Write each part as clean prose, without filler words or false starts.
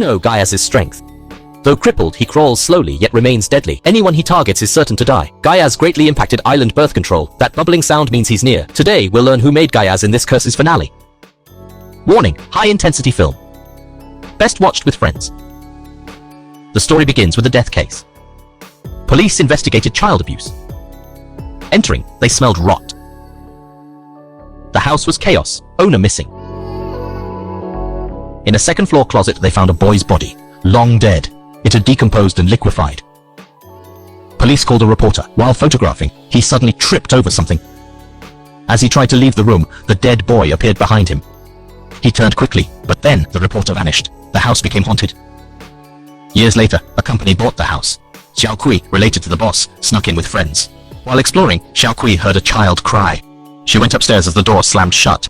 know Gaiaz's strength. Though crippled, he crawls slowly yet remains deadly. Anyone he targets is certain to die. Gaiaz greatly impacted island birth control. That bubbling sound means he's near. Today, we'll learn who made Gaiaz in this curse's finale. Warning, high-intensity film. Best watched with friends. The story begins with a death case. Police investigated child abuse. Entering, they smelled rot. The house was chaos, owner missing. In a second-floor closet, they found a boy's body, long dead. It had decomposed and liquefied. Police called a reporter. While photographing, he suddenly tripped over something. As he tried to leave the room, the dead boy appeared behind him. He turned quickly, but then the reporter vanished. The house became haunted. Years later, a company bought the house. Xiao Kui, related to the boss, snuck in with friends. While exploring, Xiao Kui heard a child cry. She went upstairs as the door slammed shut.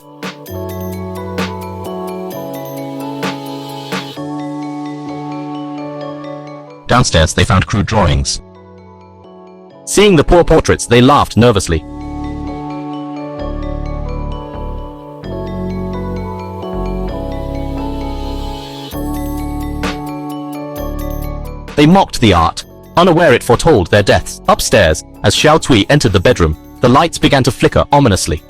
Downstairs, they found crude drawings. Seeing the poor portraits, they laughed nervously. They mocked the art, unaware it foretold their deaths. Upstairs, as Xiao Kui entered the bedroom, the lights began to flicker ominously.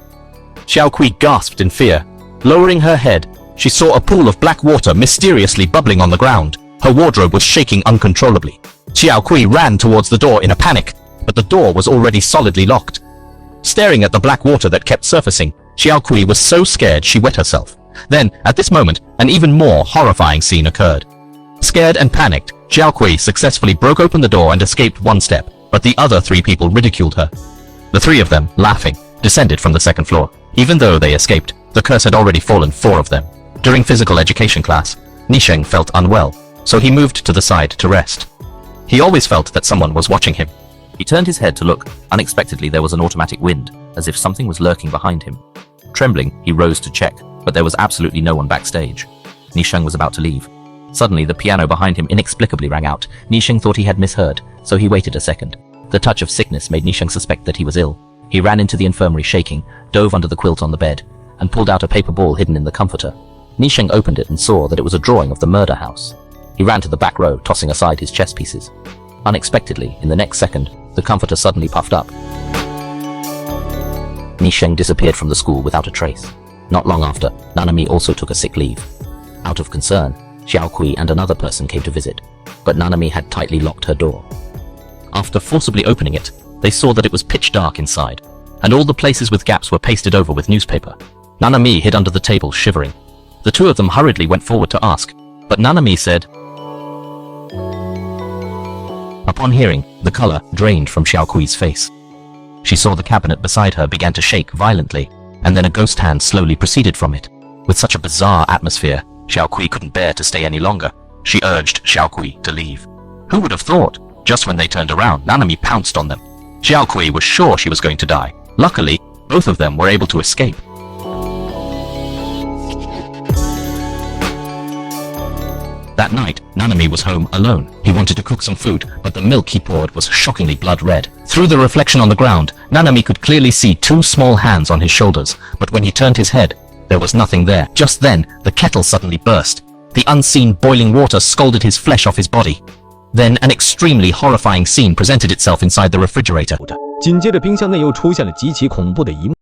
Xiao Kui gasped in fear. Lowering her head, she saw a pool of black water mysteriously bubbling on the ground. Her wardrobe was shaking uncontrollably. Xiao Kui ran towards the door in a panic, but the door was already solidly locked. Staring at the black water that kept surfacing, Xiao Kui was so scared she wet herself. Then, at this moment, an even more horrifying scene occurred. Scared and panicked, Xiao Kui successfully broke open the door and escaped one step, but the other three people ridiculed her. The three of them, laughing, descended from the second floor. Even though they escaped, the curse had already fallen 4 of them. During physical education class, Nisheng felt unwell, so he moved to the side to rest. He always felt that someone was watching him. He turned his head to look. Unexpectedly, there was an automatic wind, as if something was lurking behind him. Trembling, he rose to check, but there was absolutely no one backstage. Nisheng was about to leave. Suddenly, the piano behind him inexplicably rang out. Nisheng thought he had misheard, so he waited a second. The touch of sickness made Nisheng suspect that he was ill. He ran into the infirmary shaking, dove under the quilt on the bed, and pulled out a paper ball hidden in the comforter. Nisheng opened it and saw that it was a drawing of the murder house. He ran to the back row, tossing aside his chess pieces. Unexpectedly, in the next second, the comforter suddenly puffed up. Nisheng disappeared from the school without a trace. Not long after, Nanami also took a sick leave. Out of concern, Xiao Kui and another person came to visit, but Nanami had tightly locked her door. After forcibly opening it, they saw that it was pitch dark inside, and all the places with gaps were pasted over with newspaper. Nanami hid under the table, shivering. The two of them hurriedly went forward to ask, but Nanami said. Upon hearing, the color drained from Xiao Kui's face. She saw the cabinet beside her began to shake violently, and then a ghost hand slowly proceeded from it. With such a bizarre atmosphere, Xiao Kui couldn't bear to stay any longer. She urged Xiao Kui to leave. Who would have thought? Just when they turned around, Nanami pounced on them. Xiao Kui was sure she was going to die. Luckily, both of them were able to escape. That night, Nanami was home alone. He wanted to cook some food, but the milk he poured was shockingly blood red. Through the reflection on the ground, Nanami could clearly see 2 small hands on his shoulders, but when he turned his head, there was nothing there. Just then, the kettle suddenly burst. The unseen boiling water scalded his flesh off his body. Then an extremely horrifying scene presented itself inside the refrigerator. 紧接着冰箱内又出现了极其恐怖的一幕。